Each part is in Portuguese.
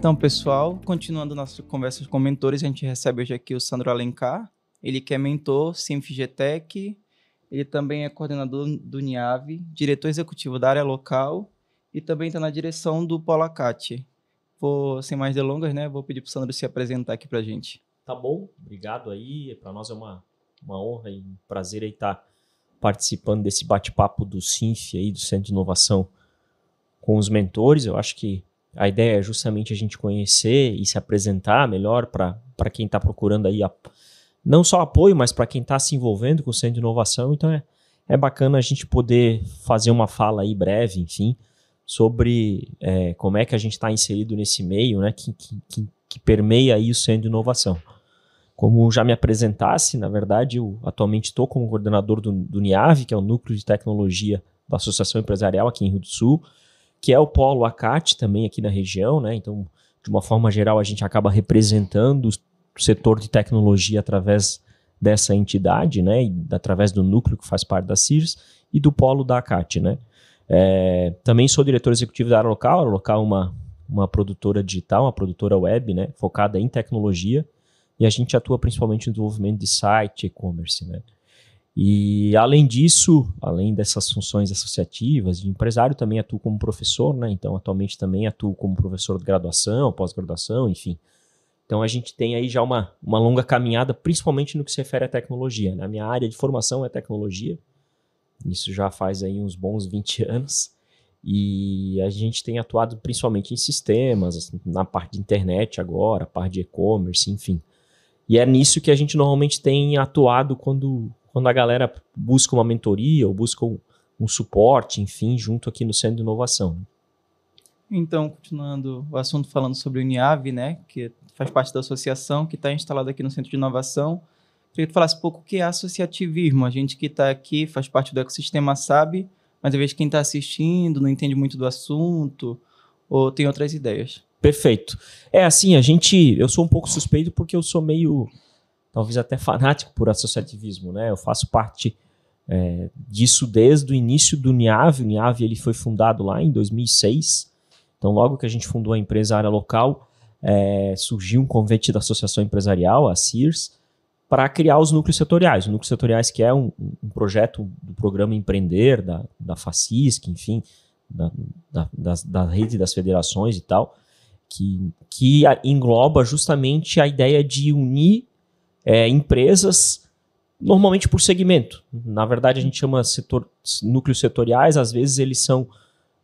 Então, pessoal, continuando nossa conversa com mentores, a gente recebe hoje aqui o Sandro Alencar. Ele que é mentor, Sinfgetec, ele também é coordenador do NIAV, diretor executivo da área local e também está na direção do Polacate. Sem mais delongas, né? Vou pedir para o Sandro se apresentar aqui para a gente. Tá bom, obrigado aí. Para nós é uma honra e um prazer aí estar participando desse bate-papo do Sinf aí, do Centro de Inovação, com os mentores. Eu acho que a ideia é justamente a gente conhecer e se apresentar melhor para quem está procurando aí não só apoio, mas para quem está se envolvendo com o Centro de Inovação. Então é bacana a gente poder fazer uma fala aí breve, enfim, sobre como é que a gente está inserido nesse meio, né, que permeia aí o Centro de Inovação. Como já me apresentasse, na verdade, eu atualmente estou como coordenador do NIAV, que é o Núcleo de Tecnologia da Associação Empresarial aqui em Rio do Sul, que é o polo ACAT também aqui na região, né? Então, de uma forma geral, a gente acaba representando o setor de tecnologia através dessa entidade, né? E através do núcleo que faz parte da CIRS e do polo da ACAT, né? Também sou diretor executivo da área local. A área local é uma produtora digital, uma produtora web, né? Focada em tecnologia, e a gente atua principalmente no desenvolvimento de site, e-commerce, né? E além disso, além dessas funções associativas de empresário, também atuo como professor, né? Então atualmente também atuo como professor de graduação, pós-graduação, enfim. Então a gente tem aí já uma longa caminhada, principalmente no que se refere à tecnologia, né? A minha área de formação é tecnologia, isso já faz aí uns bons 20 anos, e a gente tem atuado principalmente em sistemas, na parte de internet agora, a parte de e-commerce, enfim. E é nisso que a gente normalmente tem atuado quando a galera busca uma mentoria ou busca um suporte, enfim, junto aqui no Centro de Inovação. Então, continuando o assunto falando sobre o NIAV, né, que faz parte da associação, que está instalado aqui no Centro de Inovação, queria que tu falasse um pouco o que é associativismo. A gente que está aqui faz parte do ecossistema sabe, mas às vezes quem está assistindo não entende muito do assunto ou tem outras ideias. Perfeito. Assim, eu sou um pouco suspeito porque eu sou meio, talvez até fanático por associativismo, né? Eu faço parte disso desde o início do NIAV. O NIAV ele foi fundado lá em 2006. Então, logo que a gente fundou a empresa Área Local, surgiu um convite da Associação Empresarial, a CIRS, para criar os núcleos setoriais. Os núcleos setoriais que é um projeto do programa Empreender, da FACISC, enfim, da rede das federações e tal, que engloba justamente a ideia de unir empresas, normalmente por segmento. Na verdade, a gente chama núcleos setoriais, às vezes eles são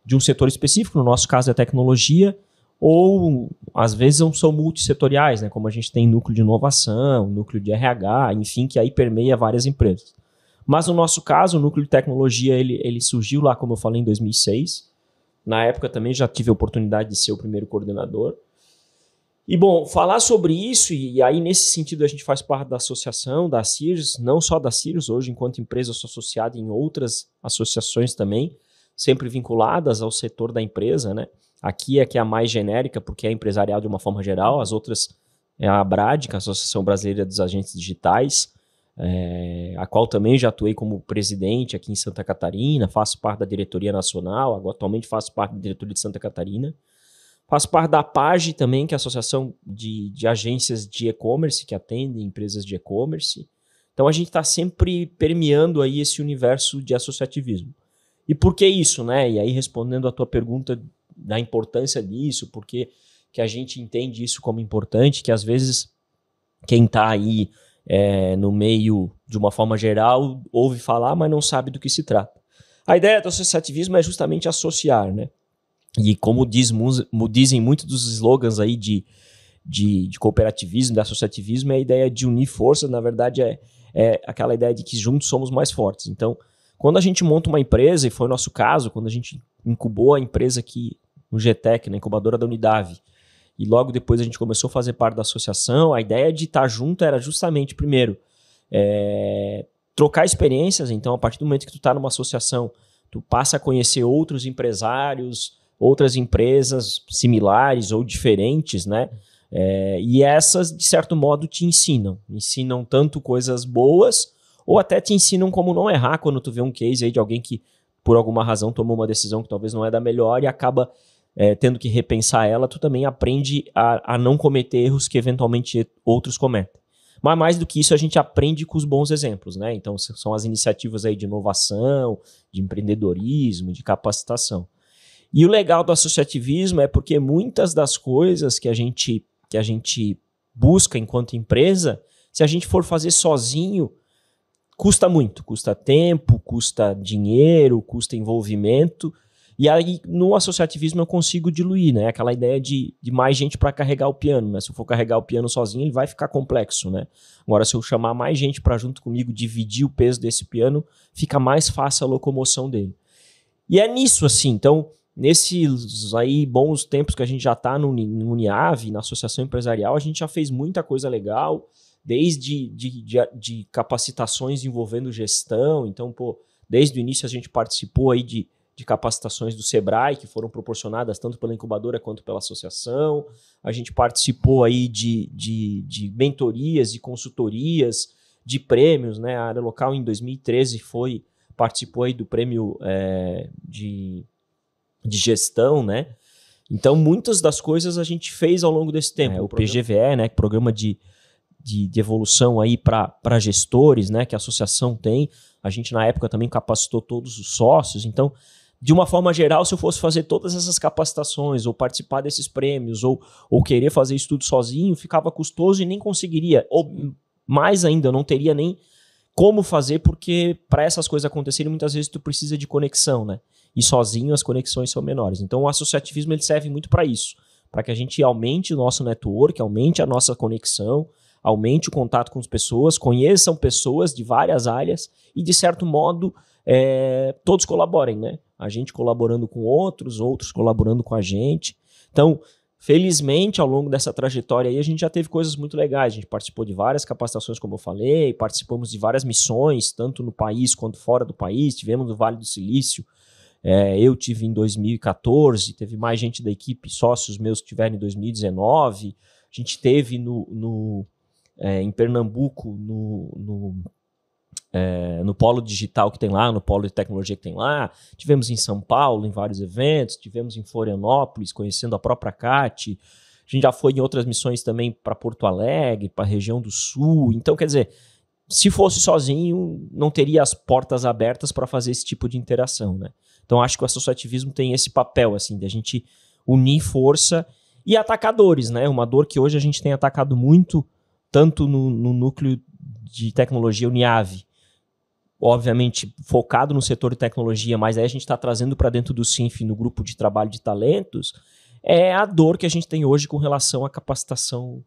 de um setor específico, no nosso caso é tecnologia, ou às vezes são multissetoriais, né? Como a gente tem núcleo de inovação, núcleo de RH, enfim, que aí permeia várias empresas. Mas no nosso caso, o núcleo de tecnologia ele surgiu lá, como eu falei, em 2006. Na época também já tive a oportunidade de ser o primeiro coordenador. E, bom, falar sobre isso, e aí nesse sentido a gente faz parte da associação, da CIRS, não só da CIRS, hoje enquanto empresa eu sou associado em outras associações também, sempre vinculadas ao setor da empresa, né? Aqui é que é a mais genérica, porque é empresarial de uma forma geral, as outras é a ABRAD, que é a Associação Brasileira dos Agentes Digitais, a qual também já atuei como presidente aqui em Santa Catarina, faço parte da diretoria nacional, agora atualmente faço parte da diretoria de Santa Catarina. Faço parte da PAGE também, que é a Associação de Agências de E-Commerce, que atendem empresas de E-Commerce. Então a gente está sempre permeando aí esse universo de associativismo. E por que isso, né? E aí respondendo a tua pergunta da importância disso, porque que a gente entende isso como importante, que às vezes quem está aí no meio, de uma forma geral, ouve falar, mas não sabe do que se trata. A ideia do associativismo é justamente associar, né? E como dizem muitos dos slogans aí de cooperativismo, de associativismo, é a ideia de unir forças. Na verdade, é aquela ideia de que juntos somos mais fortes. Então, quando a gente monta uma empresa, e foi o nosso caso, quando a gente incubou a empresa aqui no GTEC, na incubadora da Unidave, e logo depois a gente começou a fazer parte da associação, a ideia de estar junto era justamente, primeiro, trocar experiências. Então, a partir do momento que tu está numa associação, tu passa a conhecer outros empresários, outras empresas similares ou diferentes, né? E essas, de certo modo, te ensinam tanto coisas boas, ou até te ensinam como não errar quando tu vê um case aí de alguém que, por alguma razão, tomou uma decisão que talvez não é da melhor e acaba tendo que repensar ela, tu também aprende a não cometer erros que eventualmente outros cometem. Mas mais do que isso, a gente aprende com os bons exemplos, né? Então, são as iniciativas aí de inovação, de empreendedorismo, de capacitação. E o legal do associativismo é porque muitas das coisas que a gente busca enquanto empresa, se a gente for fazer sozinho, custa muito. Custa tempo, custa dinheiro, custa envolvimento. E aí, no associativismo, eu consigo diluir, né? Aquela ideia de mais gente para carregar o piano, né? Se eu for carregar o piano sozinho, ele vai ficar complexo, né? Agora, se eu chamar mais gente para junto comigo dividir o peso desse piano, fica mais fácil a locomoção dele. E é nisso, assim. Então, nesses aí bons tempos que a gente já está no Uniave, na Associação Empresarial, a gente já fez muita coisa legal, desde de capacitações envolvendo gestão. Então, desde o início a gente participou aí de capacitações do Sebrae, que foram proporcionadas tanto pela incubadora quanto pela associação. A gente participou aí de mentorias e consultorias, de prêmios, né? A área local em 2013 participou aí do prêmio de gestão, né? Então, muitas das coisas a gente fez ao longo desse tempo. O PGVE, né? Programa de evolução aí para gestores, né? Que a associação tem. A gente, na época, também capacitou todos os sócios. Então, de uma forma geral, se eu fosse fazer todas essas capacitações, ou participar desses prêmios, ou querer fazer isso tudo sozinho, ficava custoso e nem conseguiria. Ou, mais ainda, eu não teria nem como fazer, porque para essas coisas acontecerem, muitas vezes tu precisa de conexão, né? E sozinho as conexões são menores. Então, o associativismo ele serve muito para isso, para que a gente aumente o nosso network, aumente a nossa conexão, aumente o contato com as pessoas, conheçam pessoas de várias áreas e, de certo modo, todos colaborem, né? A gente colaborando com outros colaborando com a gente. Então, felizmente, ao longo dessa trajetória aí, a gente já teve coisas muito legais. A gente participou de várias capacitações, como eu falei, participamos de várias missões, tanto no país quanto fora do país. Tivemos no Vale do Silício. Eu tive em 2014, teve mais gente da equipe, sócios meus que tiveram em 2019. A gente teve em Pernambuco, no polo digital que tem lá, no polo de tecnologia que tem lá. Tivemos em São Paulo, em vários eventos. Tivemos em Florianópolis, conhecendo a própria CAT. A gente já foi em outras missões também para Porto Alegre, para a região do Sul. Então, quer dizer, se fosse sozinho, não teria as portas abertas para fazer esse tipo de interação, né? Então, acho que o associativismo tem esse papel, assim, de a gente unir força e atacadores, né? Uma dor que hoje a gente tem atacado muito, tanto no núcleo de tecnologia Uniave, obviamente focado no setor de tecnologia, mas aí a gente está trazendo para dentro do SINF, no grupo de trabalho de talentos, é a dor que a gente tem hoje com relação à capacitação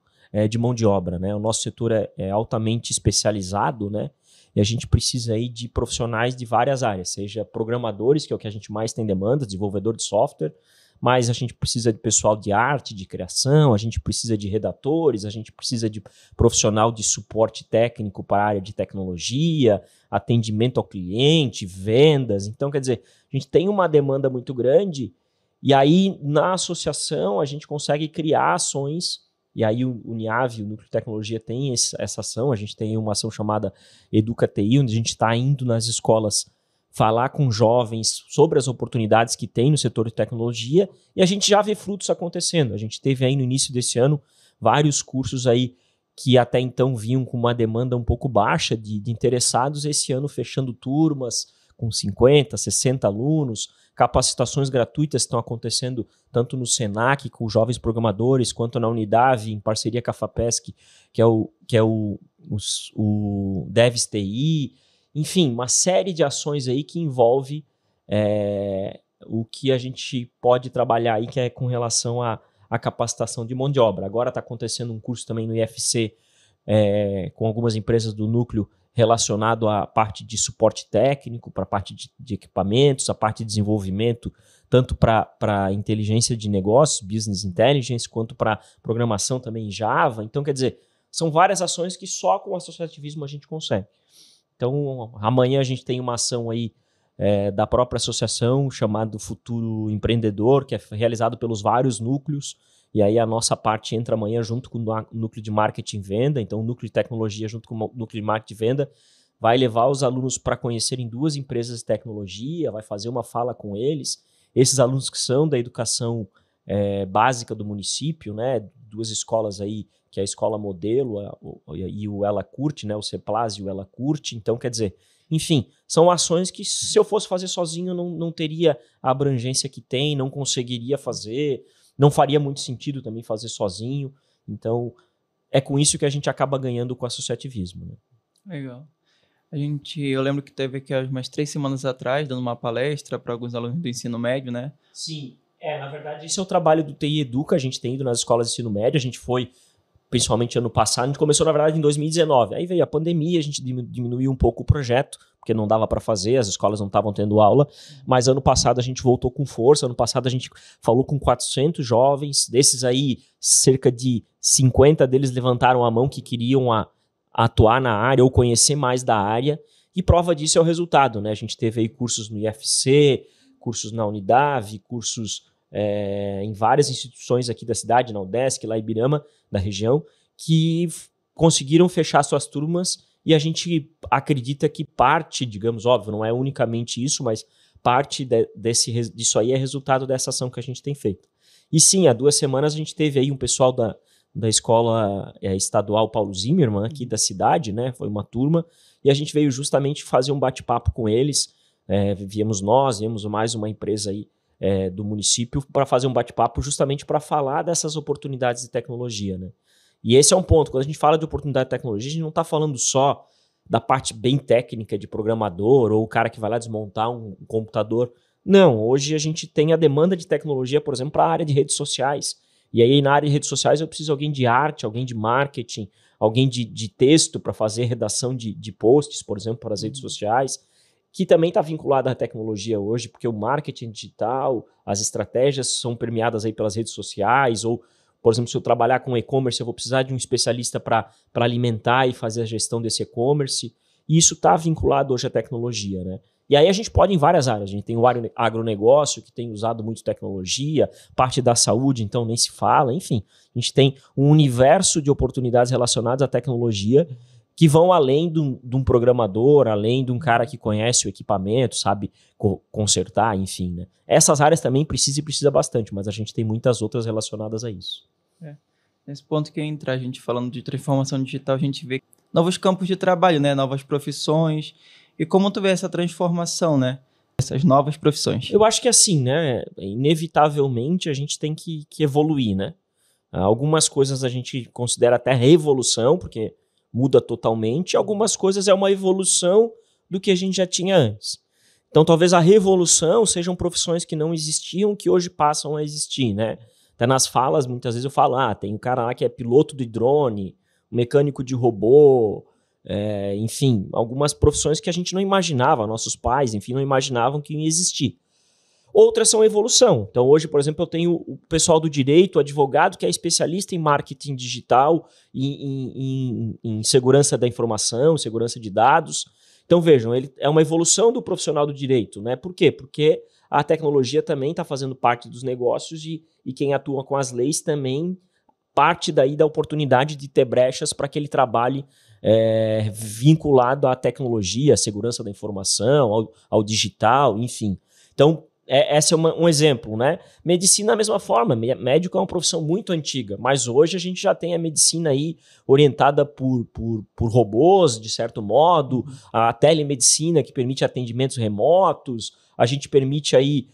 de mão de obra, né? O nosso setor é altamente especializado, né? E a gente precisa aí de profissionais de várias áreas, seja programadores, que é o que a gente mais tem demanda, desenvolvedor de software, mas a gente precisa de pessoal de arte, de criação, a gente precisa de redatores, a gente precisa de profissional de suporte técnico para a área de tecnologia, atendimento ao cliente, vendas. Então, quer dizer, a gente tem uma demanda muito grande e aí na associação a gente consegue criar ações, e aí o Uniave, o Núcleo de Tecnologia, tem essa ação. A gente tem uma ação chamada EducaTI, onde a gente está indo nas escolas falar com jovens sobre as oportunidades que tem no setor de tecnologia, e a gente já vê frutos acontecendo. A gente teve aí no início desse ano vários cursos aí que até então vinham com uma demanda um pouco baixa de interessados, esse ano fechando turmas com 50, 60 alunos, capacitações gratuitas estão acontecendo tanto no Senac com jovens programadores, quanto na Unidave, em parceria com a FAPESC, que é o Devs TI. Enfim, uma série de ações aí que envolve o que a gente pode trabalhar aí, que é com relação à capacitação de mão de obra. Agora está acontecendo um curso também no IFC com algumas empresas do núcleo relacionado à parte de suporte técnico, para a parte de equipamentos, a parte de desenvolvimento, tanto para inteligência de negócios, business intelligence, quanto para programação também em Java. Então, quer dizer, são várias ações que só com o associativismo a gente consegue. Então, amanhã a gente tem uma ação aí da própria associação chamada Futuro Empreendedor, que é realizado pelos vários núcleos, e aí a nossa parte entra amanhã junto com o núcleo de marketing e venda. Então, o núcleo de tecnologia junto com o núcleo de marketing e venda vai levar os alunos para conhecerem 2 empresas de tecnologia, vai fazer uma fala com eles. Esses alunos que são da educação básica do município, né? 2 escolas aí, que é a Escola Modelo e o Ela Curte, né? O CEPLAS e o Ela Curte. Então, quer dizer, enfim, são ações que se eu fosse fazer sozinho não teria a abrangência que tem, não conseguiria fazer, não faria muito sentido também fazer sozinho. Então, é com isso que a gente acaba ganhando com o associativismo, né? Legal. Eu lembro que teve aqui umas 3 semanas atrás, dando uma palestra para alguns alunos do ensino médio, né? Sim, na verdade, esse é o trabalho do TI Educa, a gente tem ido nas escolas de ensino médio, a gente foi, principalmente ano passado, a gente começou, na verdade, em 2019, aí veio a pandemia, a gente diminuiu um pouco o projeto, porque não dava para fazer, as escolas não estavam tendo aula, mas ano passado a gente voltou com força, ano passado a gente falou com 400 jovens, desses aí, cerca de 50 deles levantaram a mão que queriam atuar na área ou conhecer mais da área, e prova disso é o resultado, né? A gente teve aí cursos no IFC, cursos na Unidade, cursos em várias instituições aqui da cidade, na UDESC, lá em Ibirama, da região, que conseguiram fechar suas turmas, e a gente acredita que parte, digamos, óbvio, não é unicamente isso, mas parte disso aí é resultado dessa ação que a gente tem feito. E sim, há 2 semanas a gente teve aí um pessoal da escola estadual Paulo Zimmermann, aqui da cidade, né? Foi uma turma, e a gente veio justamente fazer um bate-papo com eles. Viemos mais uma empresa aí do município para fazer um bate-papo justamente para falar dessas oportunidades de tecnologia, né? E esse é um ponto, quando a gente fala de oportunidade de tecnologia, a gente não está falando só da parte bem técnica de programador ou o cara que vai lá desmontar um computador. Não, hoje a gente tem a demanda de tecnologia, por exemplo, para a área de redes sociais. E aí na área de redes sociais eu preciso de alguém de arte, alguém de marketing, alguém de texto para fazer redação de posts, por exemplo, para as redes sociais, que também está vinculado à tecnologia hoje, porque o marketing digital, as estratégias são permeadas aí pelas redes sociais, ou, por exemplo, se eu trabalhar com e-commerce, eu vou precisar de um especialista para alimentar e fazer a gestão desse e-commerce, e isso está vinculado hoje à tecnologia, né? E aí a gente pode ir em várias áreas, a gente tem o agronegócio, que tem usado muito tecnologia, parte da saúde, então nem se fala, enfim, a gente tem um universo de oportunidades relacionadas à tecnologia que vão além de um programador, além de um cara que conhece o equipamento, sabe consertar, enfim, né? Essas áreas também precisa bastante, mas a gente tem muitas outras relacionadas a isso. Nesse ponto que entra a gente falando de transformação digital, a gente vê novos campos de trabalho, né? Novas profissões. E como tu vê essa transformação, né? Essas novas profissões. Eu acho que assim, né? Inevitavelmente a gente tem que evoluir, né? Algumas coisas a gente considera até revolução, porque muda totalmente. Algumas coisas é uma evolução do que a gente já tinha antes. Então talvez a revolução sejam profissões que não existiam, que hoje passam a existir, né? Até nas falas, muitas vezes eu falo, tem um cara lá que é piloto de drone, mecânico de robô, enfim, algumas profissões que a gente não imaginava, nossos pais, enfim, não imaginavam que iam existir. Outras são evolução. Então hoje, por exemplo, eu tenho o pessoal do direito, o advogado, que é especialista em marketing digital, em segurança da informação, segurança de dados. Então vejam, ele é uma evolução do profissional do direito, né? Por quê? Porque a tecnologia também está fazendo parte dos negócios e quem atua com as leis também parte daí da oportunidade de ter brechas para que ele trabalhe vinculado à tecnologia, à segurança da informação, ao digital, enfim. Então, esse é um exemplo, né? Medicina, da mesma forma, médico é uma profissão muito antiga, mas hoje a gente já tem a medicina aí orientada por robôs, de certo modo, a telemedicina que permite atendimentos remotos, a gente permite aí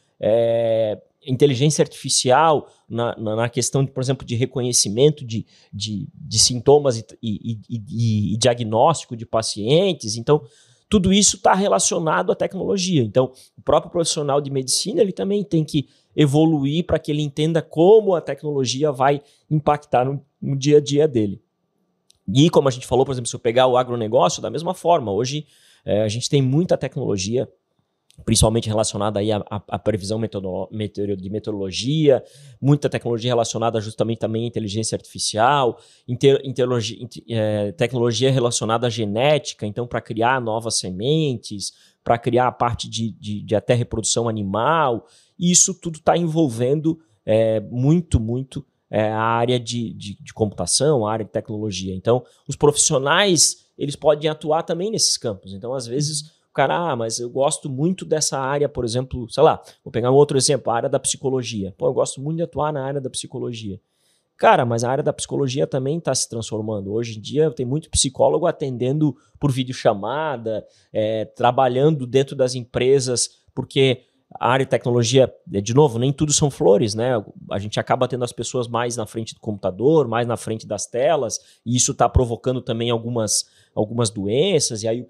inteligência artificial na questão, por exemplo, de reconhecimento de sintomas e diagnóstico de pacientes. Então, tudo isso está relacionado à tecnologia. Então, o próprio profissional de medicina ele também tem que evoluir para que ele entenda como a tecnologia vai impactar no dia a dia dele. E como a gente falou, por exemplo, se eu pegar o agronegócio, da mesma forma, hoje a gente tem muita tecnologia, principalmente relacionada aí à previsão de meteorologia, muita tecnologia relacionada justamente também à inteligência artificial, tecnologia relacionada à genética, então para criar novas sementes, para criar a parte de até reprodução animal, e isso tudo está envolvendo muito a área de computação, a área de tecnologia. Então, os profissionais, eles podem atuar também nesses campos. Então, às vezes, o cara, mas eu gosto muito dessa área, por exemplo, sei lá, vou pegar um outro exemplo, a área da psicologia. Pô, eu gosto muito de atuar na área da psicologia. Cara, mas a área da psicologia também está se transformando. Hoje em dia tem muito psicólogo atendendo por videochamada, trabalhando dentro das empresas, porque a área de tecnologia, de novo, nem tudo são flores, né? A gente acaba tendo as pessoas mais na frente do computador, mais na frente das telas, e isso está provocando também algumas doenças, e aí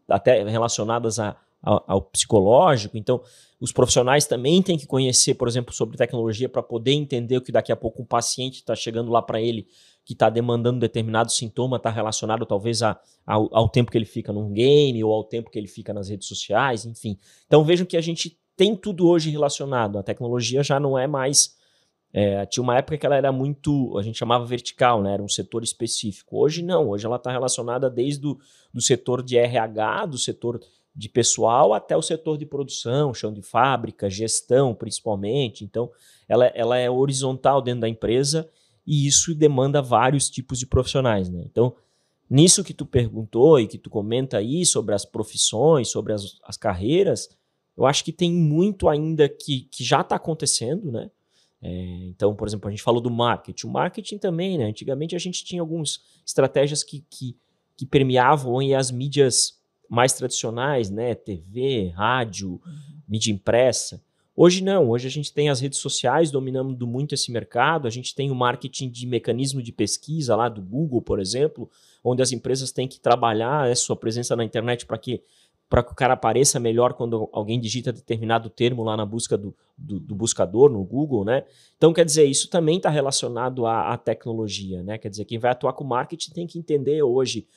até relacionadas ao psicológico. Então, os profissionais também têm que conhecer, por exemplo, sobre tecnologia para poder entender que daqui a pouco um paciente está chegando lá para ele que está demandando determinado sintoma, está relacionado talvez ao tempo que ele fica num game ou ao tempo que ele fica nas redes sociais, enfim. Então vejam que a gente tem tudo hoje relacionado. A tecnologia já não é mais... tinha uma época que ela era muito... A gente chamava vertical, né? Era um setor específico. Hoje não. Hoje ela está relacionada desde do setor de RH, do setor de pessoal, até o setor de produção, chão de fábrica, gestão principalmente. Então, ela é horizontal dentro da empresa e isso demanda vários tipos de profissionais, né? Então, nisso que tu perguntou e que tu comenta aí sobre as profissões, sobre as carreiras, eu acho que tem muito ainda que já está acontecendo, né? Então, por exemplo, a gente falou do marketing. O marketing também, né? Antigamente a gente tinha algumas estratégias que permeavam aí as mídias mais tradicionais, né? TV, rádio, mídia impressa. Hoje não, hoje a gente tem as redes sociais dominando muito esse mercado, a gente tem o marketing de mecanismo de pesquisa lá do Google, por exemplo, onde as empresas têm que trabalhar sua presença na internet para que o cara apareça melhor quando alguém digita determinado termo lá na busca do buscador, no Google, né? Então, quer dizer, isso também está relacionado à tecnologia, né? Quer dizer, quem vai atuar com marketing tem que entender hoje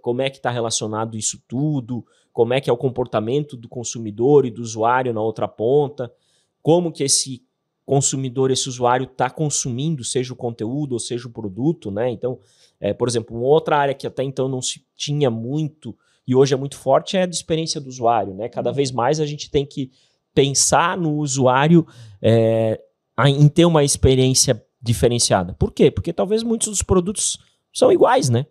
como é que está relacionado isso tudo, como é que é o comportamento do consumidor e do usuário na outra ponta, como que esse consumidor, esse usuário está consumindo, seja o conteúdo ou seja o produto, né? Então, por exemplo, uma outra área que até então não se tinha muito e hoje é muito forte é a de experiência do usuário, né? Cada vez mais a gente tem que pensar no usuário em ter uma experiência diferenciada. Por quê? Porque talvez muitos dos produtos são iguais, né?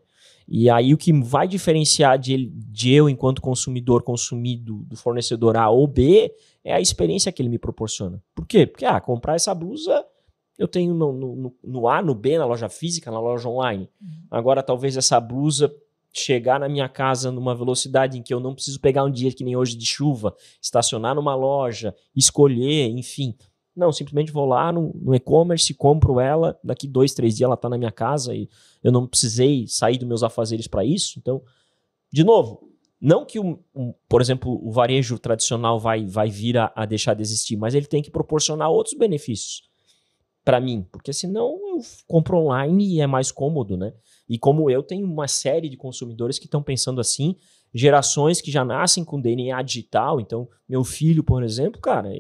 E aí o que vai diferenciar de eu, enquanto consumidor, consumir do fornecedor A ou B é a experiência que ele me proporciona. Por quê? Porque comprar essa blusa eu tenho no A, no B, na loja física, na loja online. Agora talvez essa blusa chegar na minha casa numa velocidade em que eu não preciso pegar um dia que nem hoje de chuva, estacionar numa loja, escolher, enfim. Não, simplesmente vou lá no e-commerce, compro ela, daqui 2, 3 dias ela está na minha casa e eu não precisei sair dos meus afazeres para isso. Então, de novo, não que, por exemplo, o varejo tradicional vai vir a deixar de existir, mas ele tem que proporcionar outros benefícios para mim, porque senão eu compro online e é mais cômodo, né? E como eu tenho uma série de consumidores que estão pensando assim, gerações que já nascem com DNA digital, então meu filho, por exemplo, cara,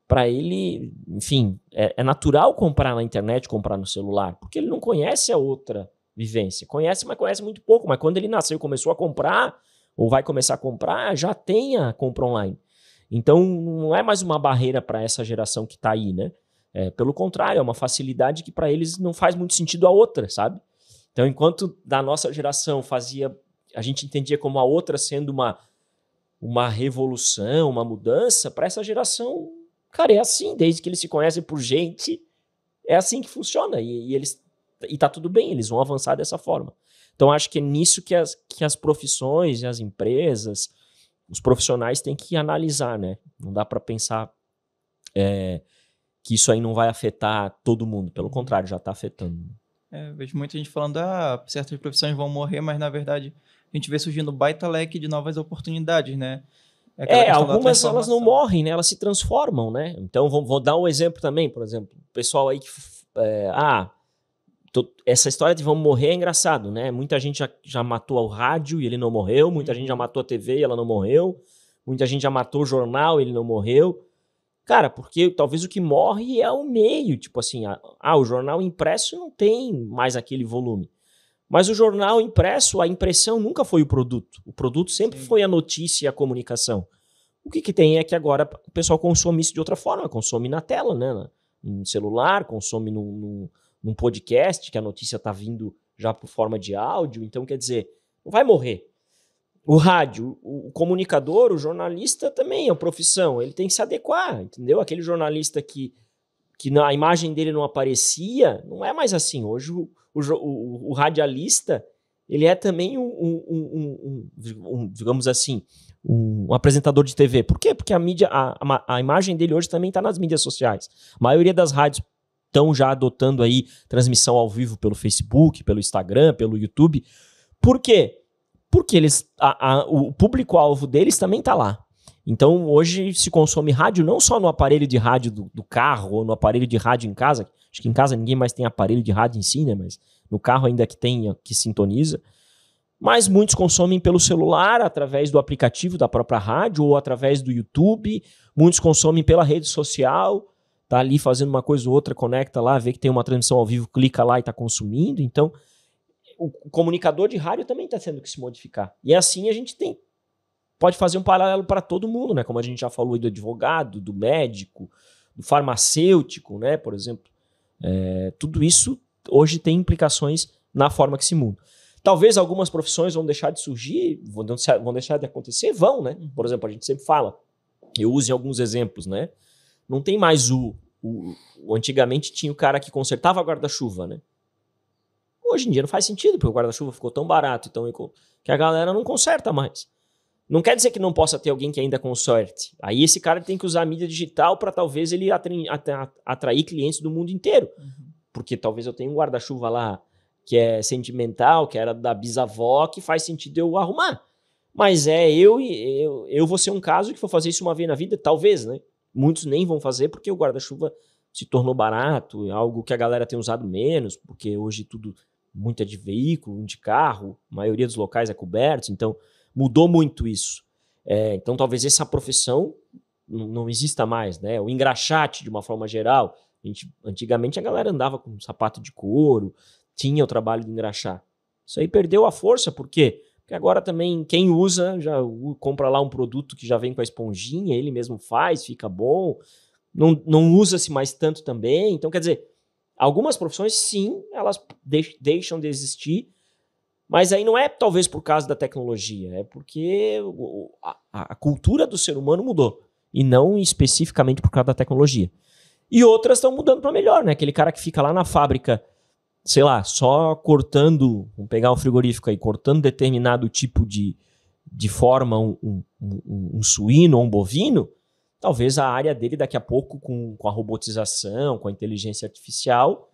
para ele, enfim, é natural comprar na internet, comprar no celular, porque ele não conhece a outra vivência. Conhece, mas conhece muito pouco. Mas quando ele nasceu e começou a comprar, ou vai começar a comprar, já tem a compra online. Então, não é mais uma barreira para essa geração que está aí, né? Pelo contrário, é uma facilidade que para eles não faz muito sentido a outra, sabe? Então, enquanto da nossa geração a gente entendia como a outra sendo uma revolução, uma mudança, para essa geração, cara, é assim, desde que eles se conhecem por gente, é assim que funciona, e tá tudo bem, eles vão avançar dessa forma. Então, acho que é nisso que as profissões e as empresas, os profissionais têm que analisar, né? Não dá para pensar que isso aí não vai afetar todo mundo, pelo contrário, já está afetando. Vejo muita gente falando, certas profissões vão morrer, mas na verdade a gente vê surgindo baita leque de novas oportunidades, né? Algumas elas não morrem, né? Elas se transformam, né? Então, vou dar um exemplo também, por exemplo, o pessoal aí que... essa história de vamos morrer é engraçado, né? Muita gente já matou o rádio e ele não morreu, muita gente já matou a TV e ela não morreu, muita gente já matou o jornal e ele não morreu. Cara, porque talvez o que morre é o meio, tipo assim, o jornal impresso não tem mais aquele volume. Mas o jornal impresso, a impressão nunca foi o produto. O produto sempre foi a notícia e a comunicação. O que tem é que agora o pessoal consome isso de outra forma, consome na tela, né? No celular, consome num podcast, que a notícia está vindo já por forma de áudio. Então, quer dizer, não vai morrer. O rádio, o comunicador, o jornalista também é uma profissão, ele tem que se adequar, entendeu? Aquele jornalista que a imagem dele não aparecia, não é mais assim. Hoje o radialista, ele é também digamos assim, um apresentador de TV. Por quê? Porque a imagem dele hoje também está nas mídias sociais. A maioria das rádios estão já adotando aí transmissão ao vivo pelo Facebook, pelo Instagram, pelo YouTube. Por quê? Porque o público-alvo deles também está lá. Então, hoje se consome rádio não só no aparelho de rádio do carro ou no aparelho de rádio em casa. Acho que em casa ninguém mais tem aparelho de rádio em si, né? Mas no carro ainda que sintoniza. Mas muitos consomem pelo celular, através do aplicativo da própria rádio ou através do YouTube. Muitos consomem pela rede social. Tá ali fazendo uma coisa ou outra, conecta lá, vê que tem uma transmissão ao vivo, clica lá e está consumindo. Então, o comunicador de rádio também está tendo que se modificar. E assim a gente pode fazer um paralelo para todo mundo, né? Como a gente já falou do advogado, do médico, do farmacêutico, né? Por exemplo. Tudo isso hoje tem implicações na forma que se muda. Talvez algumas profissões vão deixar de surgir, vão deixar de acontecer, né? Por exemplo, a gente sempre fala, eu uso em alguns exemplos, né? Não tem mais antigamente tinha o cara que consertava guarda-chuva, né? Hoje em dia não faz sentido, porque o guarda-chuva ficou tão barato, que a galera não conserta mais. Não quer dizer que não possa ter alguém que ainda conserte. Aí esse cara tem que usar a mídia digital para talvez ele atrair clientes do mundo inteiro. Porque talvez eu tenha um guarda-chuva lá que é sentimental, que era da bisavó, que faz sentido eu arrumar. Mas eu vou ser um caso que vou fazer isso uma vez na vida, talvez, né? Muitos nem vão fazer porque o guarda-chuva se tornou barato, é algo que a galera tem usado menos, porque hoje muito é de veículo, de carro, a maioria dos locais é coberto, então mudou muito isso. Então talvez essa profissão não exista mais, né? O engraxate, de uma forma geral, antigamente a galera andava com um sapato de couro, tinha o trabalho de engraxar. Isso aí perdeu a força, por quê? Porque agora também quem usa já compra lá um produto que já vem com a esponjinha, ele mesmo faz, fica bom, não usa-se mais tanto também. Então, quer dizer, algumas profissões, sim, elas deixam de existir, mas aí não é talvez por causa da tecnologia, é porque a cultura do ser humano mudou, e não especificamente por causa da tecnologia. E outras estão mudando para melhor, né? Aquele cara que fica lá na fábrica, sei lá, só cortando, vamos pegar um frigorífico aí, cortando determinado tipo de forma, um suíno ou um bovino, talvez a área dele daqui a pouco, com a robotização, com a inteligência artificial,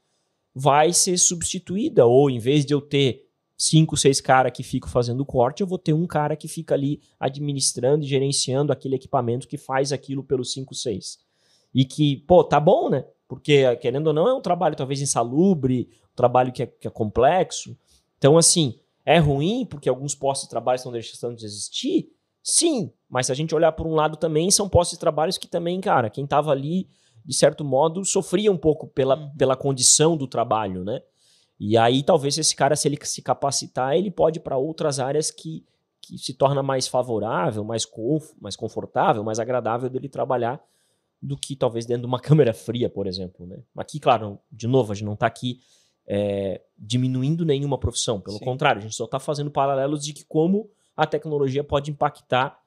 vai ser substituída. Ou em vez de eu ter 5, 6 caras que ficam fazendo o corte, eu vou ter um cara que fica ali administrando e gerenciando aquele equipamento que faz aquilo pelos 5, 6. E que, tá bom, né? Porque, querendo ou não, é um trabalho talvez insalubre, um trabalho que é complexo. Então, assim, é ruim porque alguns postos de trabalho estão deixando de existir? Sim, mas se a gente olhar por um lado também, são postos de trabalho que também, cara, quem estava ali, de certo modo, sofria um pouco pela condição do trabalho, né? E aí, talvez esse cara, se ele se capacitar, ele pode ir para outras áreas que se torna mais favorável, mais confortável, mais agradável dele trabalhar do que talvez dentro de uma câmera fria, por exemplo, né? Aqui, claro, de novo, a gente não está aqui diminuindo nenhuma profissão, pelo contrário, a gente só está fazendo paralelos de que como a tecnologia pode impactar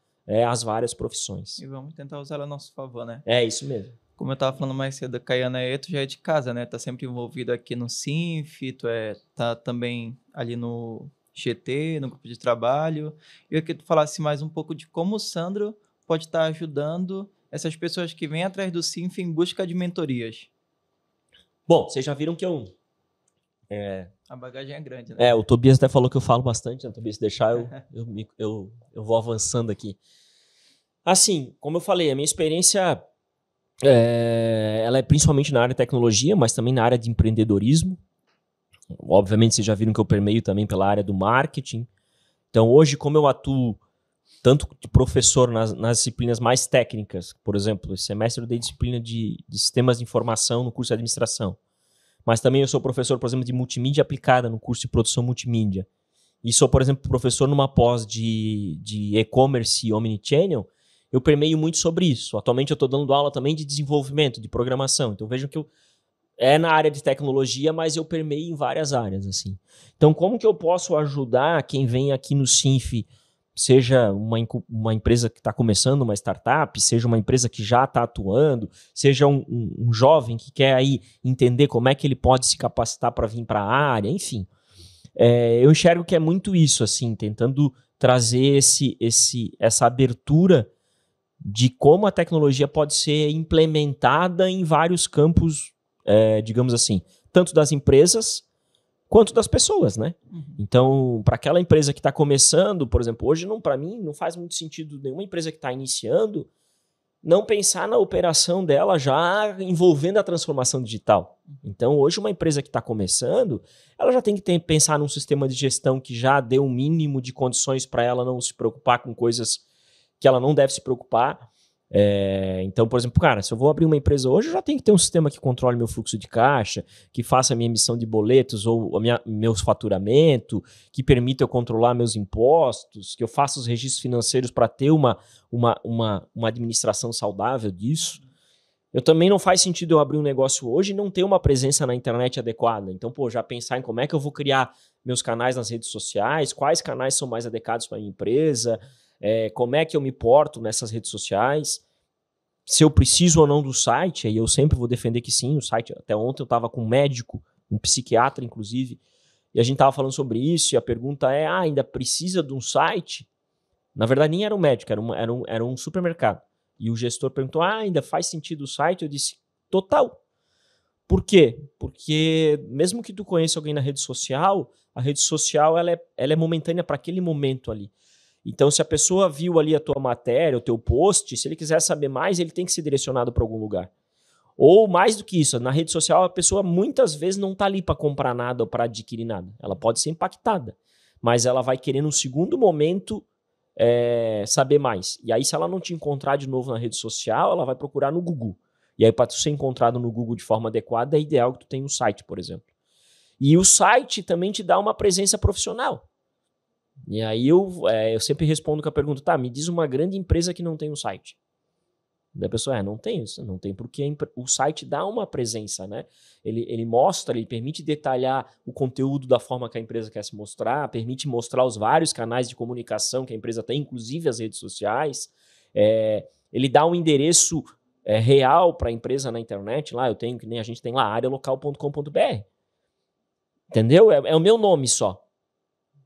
as várias profissões. E vamos tentar usar ela a nosso favor, né? É isso mesmo. Como eu estava falando mais cedo, a Caiana tu já é de casa, né? Tá sempre envolvido aqui no Sinf, tá também ali no GT, no grupo de trabalho. Eu queria que tu falasse mais um pouco de como o Sandro pode estar ajudando essas pessoas que vêm atrás do Sinf em busca de mentorias. Bom, vocês já viram que a bagagem é grande, né? O Tobias até falou que eu falo bastante, né? Tobias, se deixar, eu vou avançando aqui. Assim, como eu falei, a minha experiência ela é principalmente na área de tecnologia, mas também na área de empreendedorismo. Obviamente, vocês já viram que eu permeio também pela área do marketing. Então, hoje, como eu atuo tanto de professor nas disciplinas mais técnicas, por exemplo, esse semestre eu dei disciplina de sistemas de informação no curso de administração. Mas também eu sou professor, por exemplo, de multimídia aplicada no curso de produção multimídia. E sou, por exemplo, professor numa pós de e-commerce e omnichannel. Eu permeio muito sobre isso. Atualmente eu estou dando aula também de desenvolvimento, de programação. Então vejam que na área de tecnologia, mas eu permeio em várias áreas, assim. Então como que eu posso ajudar quem vem aqui no Sinf seja uma empresa que está começando, uma startup, seja uma empresa que já está atuando, seja um jovem que quer aí entender como é que ele pode se capacitar para vir para a área, enfim. Eu enxergo que é muito isso, assim, tentando trazer essa abertura de como a tecnologia pode ser implementada em vários campos, digamos assim, tanto das empresas quanto das pessoas, né? Então, para aquela empresa que está começando, por exemplo, hoje, para mim, não faz muito sentido nenhuma empresa que está iniciando não pensar na operação dela já envolvendo a transformação digital. Então, hoje, uma empresa que está começando, ela já tem que pensar num sistema de gestão que já dê um mínimo de condições para ela não se preocupar com coisas que ela não deve se preocupar. Então, por exemplo, cara, se eu vou abrir uma empresa hoje, eu já tenho que ter um sistema que controle meu fluxo de caixa, que faça a minha emissão de boletos ou meus faturamento, que permita eu controlar meus impostos, que eu faça os registros financeiros para ter uma administração saudável disso. Eu também não faz sentido eu abrir um negócio hoje e não ter uma presença na internet adequada. Então, já pensar em como é que eu vou criar meus canais nas redes sociais, quais canais são mais adequados para a minha empresa, como é que eu me porto nessas redes sociais, se eu preciso ou não do site, aí eu sempre vou defender que sim, o site, até ontem eu estava com um médico, um psiquiatra inclusive, e a gente estava falando sobre isso, e a pergunta ainda precisa de um site? Na verdade nem era um médico, era um supermercado, e o gestor perguntou, ainda faz sentido o site? Eu disse, total. Por quê? Porque mesmo que tu conheça alguém na rede social, a rede social ela é momentânea para aquele momento ali. Então, se a pessoa viu ali a tua matéria, o teu post, se ele quiser saber mais, ele tem que ser direcionado para algum lugar. Ou, mais do que isso, na rede social, a pessoa muitas vezes não está ali para comprar nada ou para adquirir nada. Ela pode ser impactada, mas ela vai querer, num segundo momento, saber mais. E aí, se ela não te encontrar de novo na rede social, ela vai procurar no Google. E aí, para tu ser encontrado no Google de forma adequada, é ideal que tu tenha um site, por exemplo. E o site também te dá uma presença profissional. E aí eu sempre respondo com a pergunta, me diz uma grande empresa que não tem um site. Da pessoa, não tem porque o site dá uma presença, né? Ele mostra, ele permite detalhar o conteúdo da forma que a empresa quer se mostrar, permite mostrar os vários canais de comunicação que a empresa tem, inclusive as redes sociais. Ele dá um endereço real para a empresa na internet, lá eu tenho, que nem a gente tem lá, arealocal.com.br. Entendeu? É o meu nome só.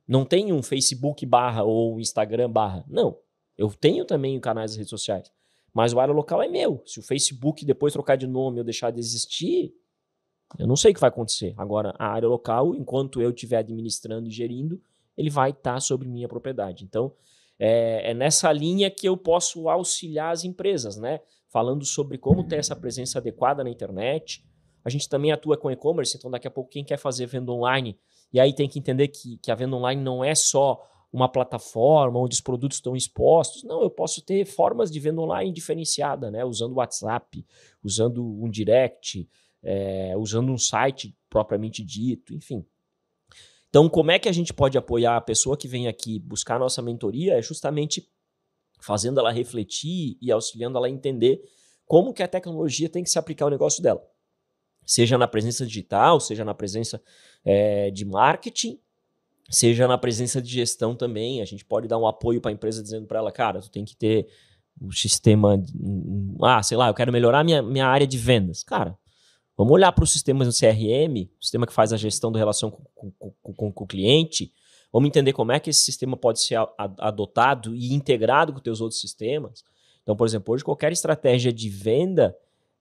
Não tem um Facebook / ou um Instagram /. Não. Eu tenho também canais nas redes sociais. Mas o Área Local é meu. Se o Facebook depois trocar de nome ou deixar de existir, eu não sei o que vai acontecer. Agora, a Área Local, enquanto eu estiver administrando e gerindo, ele vai estar sobre minha propriedade. Então, é nessa linha que eu posso auxiliar as empresas, né? Falando sobre como ter essa presença adequada na internet. A gente também atua com e-commerce, então daqui a pouco quem quer fazer venda online, e aí tem que entender que a venda online não é só uma plataforma onde os produtos estão expostos. Não, eu posso ter formas de venda online diferenciada, né? Usando o WhatsApp, usando um direct, usando um site propriamente dito, enfim. Então, como é que a gente pode apoiar a pessoa que vem aqui buscar a nossa mentoria? É justamente fazendo ela refletir e auxiliando ela a entender como que a tecnologia tem que se aplicar ao negócio dela. Seja na presença digital, seja na presença de marketing, seja na presença de gestão também. A gente pode dar um apoio para a empresa dizendo para ela, cara, tu tem que ter um sistema, sei lá, eu quero melhorar minha área de vendas. Cara, vamos olhar para os sistemas do CRM, o sistema que faz a gestão da relação com o cliente. Vamos entender como é que esse sistema pode ser adotado e integrado com os teus outros sistemas. Então, por exemplo, hoje qualquer estratégia de venda,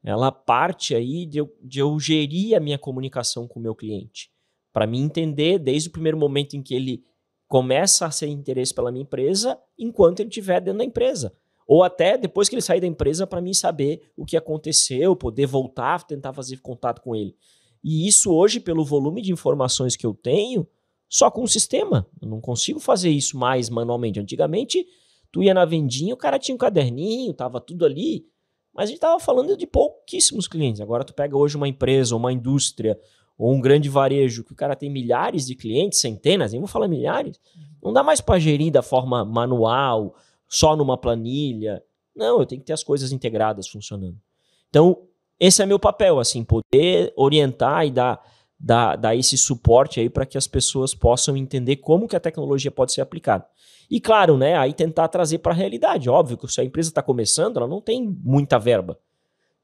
ela parte aí de eu gerir a minha comunicação com o meu cliente. Para mim entender desde o primeiro momento em que ele começa a ser interesse pela minha empresa, enquanto ele estiver dentro da empresa. Ou até depois que ele sair da empresa, para mim saber o que aconteceu, poder voltar, tentar fazer contato com ele. E isso hoje, pelo volume de informações que eu tenho, só com o sistema. Eu não consigo fazer isso mais manualmente. Antigamente, tu ia na vendinha, o cara tinha um caderninho, tava tudo ali, mas a gente estava falando de pouquíssimos clientes. Agora tu pega hoje uma empresa, uma indústria, ou um grande varejo, que o cara tem milhares de clientes, centenas, nem vou falar milhares, não dá mais para gerir da forma manual, só numa planilha. Não, eu tenho que ter as coisas integradas funcionando. Então, esse é meu papel, assim, poder orientar e dar dar esse suporte aí para que as pessoas possam entender como que a tecnologia pode ser aplicada. E claro, né, aí tentar trazer para a realidade. Óbvio que se a empresa está começando, ela não tem muita verba.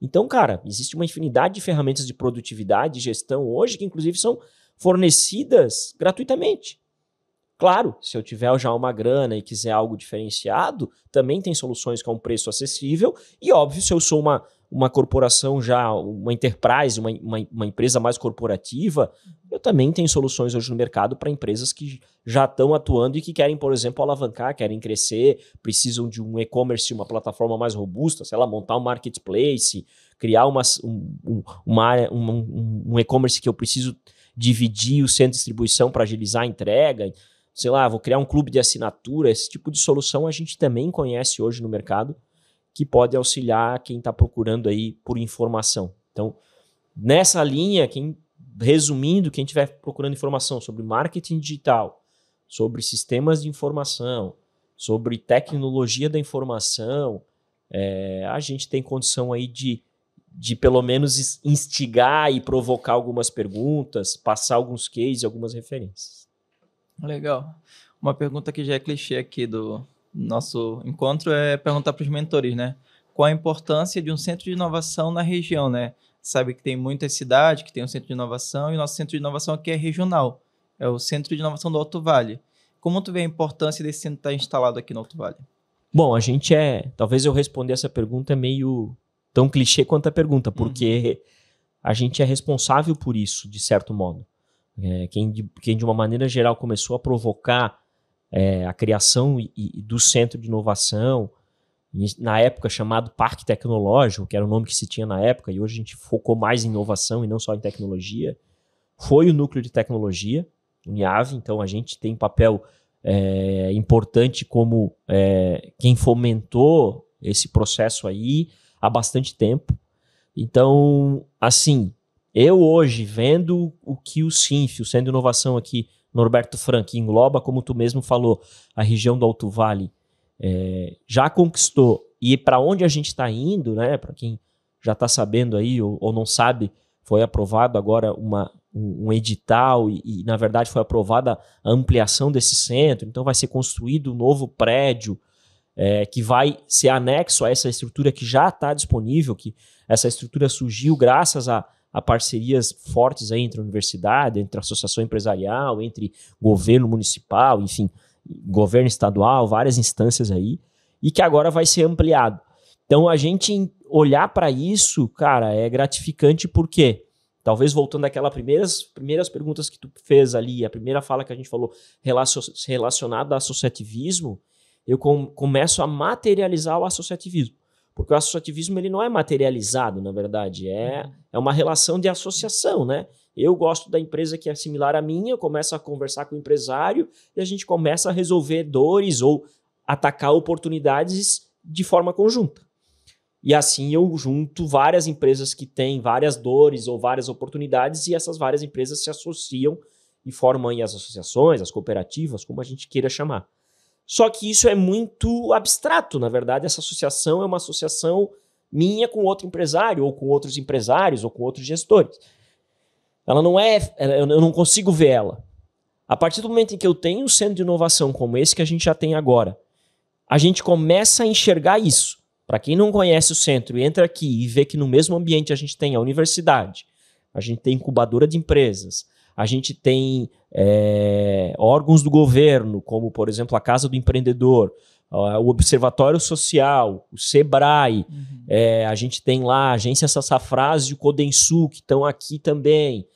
Então, cara, existe uma infinidade de ferramentas de produtividade, de gestão hoje, que inclusive são fornecidas gratuitamente. Claro, se eu tiver já uma grana e quiser algo diferenciado, também tem soluções com um preço acessível. E óbvio, se eu sou uma corporação já, uma enterprise, uma empresa mais corporativa, eu também tenho soluções hoje no mercado para empresas que já estão atuando e que querem, por exemplo, alavancar, querem crescer, precisam de um e-commerce, uma plataforma mais robusta, sei lá, montar um marketplace, criar um e-commerce que eu preciso dividir o centro de distribuição para agilizar a entrega. Sei lá, vou criar um clube de assinatura. Esse tipo de solução a gente também conhece hoje no mercado, que pode auxiliar quem está procurando aí por informação. Então, nessa linha, resumindo, quem estiver procurando informação sobre marketing digital, sobre sistemas de informação, sobre tecnologia da informação, a gente tem condição aí de pelo menos instigar e provocar algumas perguntas, passar alguns cases, algumas referências. Legal. Uma pergunta que já é clichê aqui do nosso encontro é perguntar para os mentores, né? Qual a importância de um centro de inovação na região, né? Sabe que tem muitas cidades que tem um centro de inovação e o nosso centro de inovação aqui é regional. É o Centro de Inovação do Alto Vale. Como tu vê a importância desse centro estar instalado aqui no Alto Vale? Bom, talvez eu responder essa pergunta meio tão clichê quanto a pergunta, porque a gente é responsável por isso, de certo modo. Quem de uma maneira geral começou a provocar a criação do centro de inovação, na época chamado Parque Tecnológico, que era o nome que se tinha na época, e hoje a gente focou mais em inovação e não só em tecnologia, foi o núcleo de tecnologia, o NIAV. Então a gente tem papel importante como quem fomentou esse processo aí há bastante tempo. Então, assim, eu hoje, vendo o que o CINF, o Centro de Inovação aqui, Norberto Frank, engloba, como tu mesmo falou, a região do Alto Vale, já conquistou, e para onde a gente está indo, né? Para quem já está sabendo aí ou não sabe, foi aprovado agora um edital e, na verdade, foi aprovada a ampliação desse centro. Então, vai ser construído um novo prédio que vai ser anexo a essa estrutura que já está disponível, que essa estrutura surgiu graças a parcerias fortes aí entre a universidade, entre a associação empresarial, entre governo municipal, enfim, governo estadual, várias instâncias aí, e que agora vai ser ampliado. Então, a gente olhar para isso, cara, é gratificante porque, talvez voltando àquelas primeiras perguntas que tu fez ali, a primeira fala que a gente falou relacionada ao associativismo, eu começo a materializar o associativismo. Porque o associativismo ele não é materializado, na verdade, é uma relação de associação, né? Eu gosto da empresa que é similar à minha, eu começo a conversar com o empresário e a gente começa a resolver dores ou atacar oportunidades de forma conjunta. E assim eu junto várias empresas que têm várias dores ou várias oportunidades e essas várias empresas se associam e formam aí as associações, as cooperativas, como a gente queira chamar. Só que isso é muito abstrato, na verdade. Essa associação é uma associação minha com outro empresário, ou com outros empresários, ou com outros gestores. Ela não eu não consigo ver ela. A partir do momento em que eu tenho um centro de inovação como esse que a gente já tem agora, a gente começa a enxergar isso. Para quem não conhece o centro e entra aqui e vê que no mesmo ambiente a gente tem a universidade, a gente tem incubadora de empresas, a gente tem órgãos do governo, como, por exemplo, a Casa do Empreendedor, o Observatório Social, o SEBRAE, a gente tem lá a Agência Sassafras e o Codensul, que estão aqui também.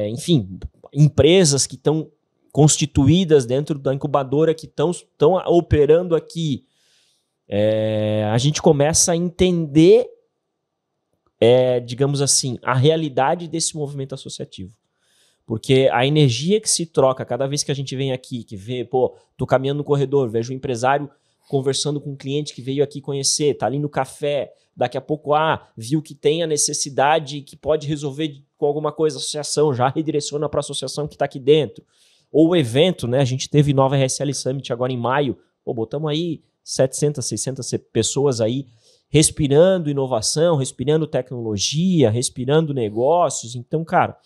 Enfim, empresas que estão constituídas dentro da incubadora, que estão operando aqui. A gente começa a entender, digamos assim, a realidade desse movimento associativo. Porque a energia que se troca cada vez que a gente vem aqui, que vê, tô caminhando no corredor, vejo um empresário conversando com um cliente que veio aqui conhecer, tá ali no café, daqui a pouco, viu que tem a necessidade que pode resolver com alguma coisa a associação, já redireciona para a associação que está aqui dentro. Ou o evento, né? A gente teve Nova RSL Summit agora em maio, botamos aí 700, 600 pessoas aí respirando inovação, respirando tecnologia, respirando negócios. Então, cara,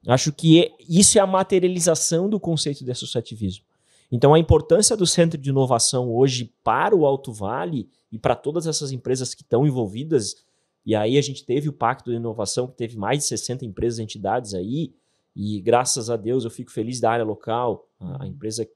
Acho que isso é a materialização do conceito de associativismo. Então, a importância do Centro de Inovação hoje para o Alto Vale e para todas essas empresas que estão envolvidas, e aí a gente teve o Pacto de Inovação, que teve mais de 60 empresas e entidades aí, e graças a Deus eu fico feliz da área local, a empresa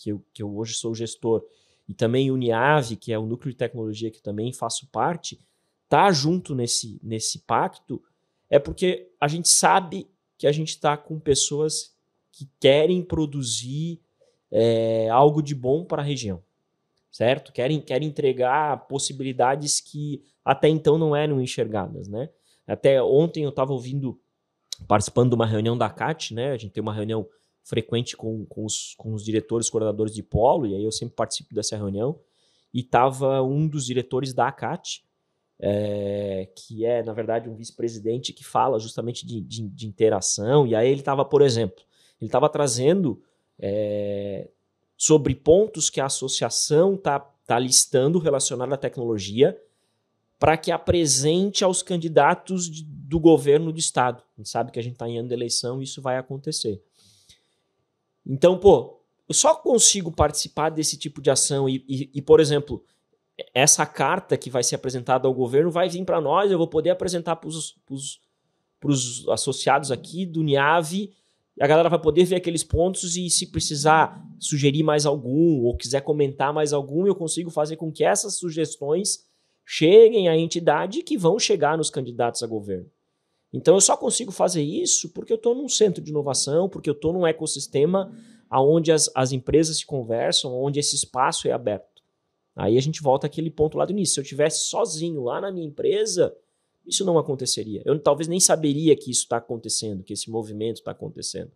que eu hoje sou gestor, e também o Uniave, que é o núcleo de tecnologia que também faço parte, tá junto nesse pacto, é porque a gente sabe que a gente está com pessoas que querem produzir algo de bom para a região, certo? Querem entregar possibilidades que até então não eram enxergadas, né? Até ontem eu estava participando de uma reunião da CAT, né? A gente tem uma reunião frequente com os diretores, coordenadores de polo, e aí eu sempre participo dessa reunião, e estava um dos diretores da CAT, que é, na verdade, um vice-presidente que fala justamente de interação, e aí ele estava, por exemplo, ele estava trazendo sobre pontos que a associação tá listando relacionado à tecnologia para que apresente aos candidatos do governo do estado. A gente sabe que a gente está em ano de eleição e isso vai acontecer. Então, eu só consigo participar desse tipo de ação e, por exemplo, essa carta que vai ser apresentada ao governo vai vir para nós, eu vou poder apresentar para os associados aqui do Uniave, a galera vai poder ver aqueles pontos e se precisar sugerir mais algum ou quiser comentar mais algum, eu consigo fazer com que essas sugestões cheguem à entidade que vão chegar nos candidatos a governo. Então eu só consigo fazer isso porque eu estou num centro de inovação, porque eu estou num ecossistema onde as empresas se conversam, onde esse espaço é aberto. Aí a gente volta àquele ponto lá do início. Se eu estivesse sozinho lá na minha empresa, isso não aconteceria. Eu talvez nem saberia que isso está acontecendo, que esse movimento está acontecendo.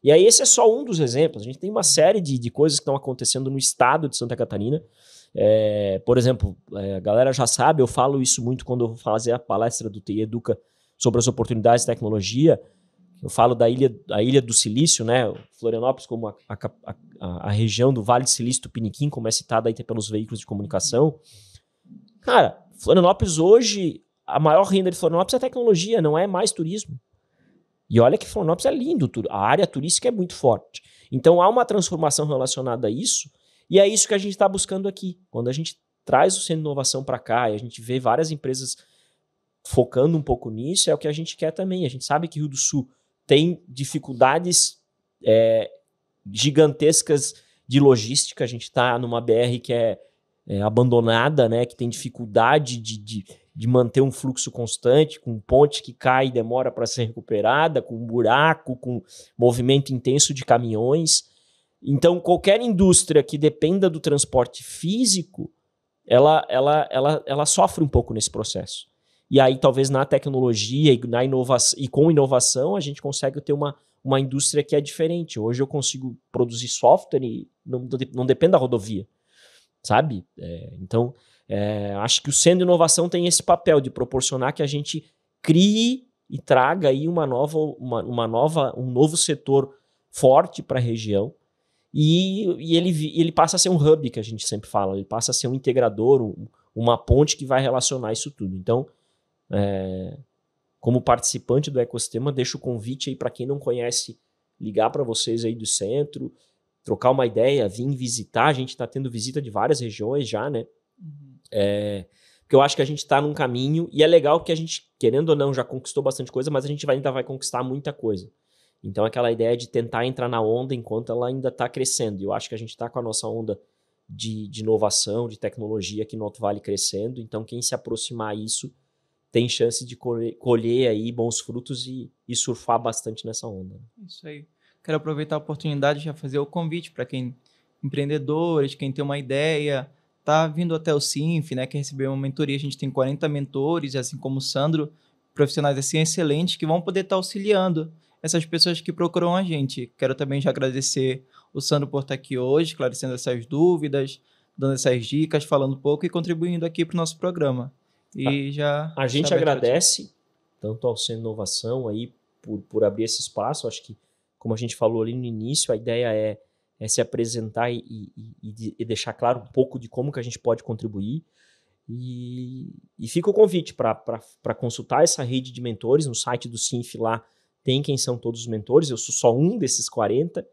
E aí esse é só um dos exemplos. A gente tem uma série de coisas que estão acontecendo no estado de Santa Catarina. Por exemplo, a galera já sabe, eu falo isso muito quando eu vou fazer a palestra do TI Educa sobre as oportunidades de tecnologia. Eu falo da ilha do Silício, né? Florianópolis como a região do Vale do Silício Tupiniquim, como é citada aí pelos veículos de comunicação. Cara, Florianópolis hoje, a maior renda de Florianópolis é tecnologia, não é mais turismo. E olha que Florianópolis é lindo, a área turística é muito forte. Então há uma transformação relacionada a isso, e é isso que a gente está buscando aqui. Quando a gente traz o Centro de Inovação para cá e a gente vê várias empresas focando um pouco nisso, é o que a gente quer também. A gente sabe que Rio do Sul tem dificuldades gigantescas de logística, a gente está numa BR que é abandonada, né, que tem dificuldade de manter um fluxo constante, com ponte que cai e demora para ser recuperada, com buraco, com movimento intenso de caminhões. Então, qualquer indústria que dependa do transporte físico, ela sofre um pouco nesse processo. E aí, talvez na tecnologia e com inovação, a gente consegue ter uma indústria que é diferente. Hoje eu consigo produzir software e não depende da rodovia, sabe? Então, acho que o Centro de Inovação tem esse papel de proporcionar que a gente crie e traga aí um novo setor forte para a região e ele passa a ser um hub, que a gente sempre fala, ele passa a ser um integrador, uma ponte que vai relacionar isso tudo. Então, como participante do ecossistema, deixo o convite aí para quem não conhece, ligar para vocês aí do centro, trocar uma ideia, vir visitar. A gente está tendo visita de várias regiões já, né? Porque eu acho que a gente está num caminho, e é legal que a gente, querendo ou não, já conquistou bastante coisa, mas a gente ainda vai conquistar muita coisa. Então, aquela ideia de tentar entrar na onda enquanto ela ainda está crescendo. E eu acho que a gente está com a nossa onda de inovação, de tecnologia aqui no Alto Vale crescendo. Então, quem se aproximar isso tem chance de colher aí bons frutos e surfar bastante nessa onda. Isso aí. Quero aproveitar a oportunidade de já fazer o convite para quem, empreendedores, quem tem uma ideia, tá vindo até o Sinf, né, quer receber uma mentoria. A gente tem 40 mentores, assim como o Sandro, profissionais assim excelentes que vão poder estar auxiliando essas pessoas que procuram a gente. Quero também já agradecer o Sandro por estar aqui hoje, esclarecendo essas dúvidas, dando essas dicas, falando um pouco e contribuindo aqui para o nosso programa. E a gente agradece tanto ao Centro de Inovação aí por abrir esse espaço. Acho que, como a gente falou ali no início, a ideia é se apresentar e deixar claro um pouco de como que a gente pode contribuir. E fica o convite para consultar essa rede de mentores no site do Sinf lá. tem quem são todos os mentores, eu sou só um desses 40.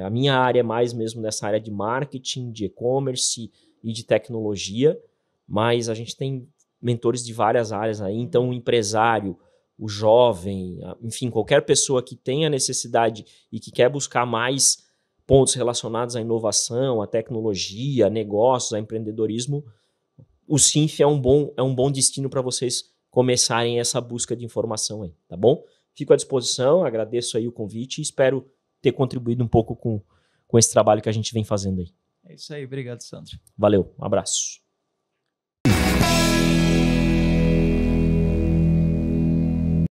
A minha área é mais mesmo nessa área de marketing, de e-commerce e de tecnologia, mas a gente tem mentores de várias áreas aí, então o empresário, o jovem, enfim, qualquer pessoa que tenha necessidade e que quer buscar mais pontos relacionados à inovação, à tecnologia, a negócios, a empreendedorismo, o SINF é um bom destino para vocês começarem essa busca de informação aí, tá bom? Fico à disposição, agradeço aí o convite e espero ter contribuído um pouco com esse trabalho que a gente vem fazendo aí. É isso aí, obrigado, Sandro. Valeu, um abraço.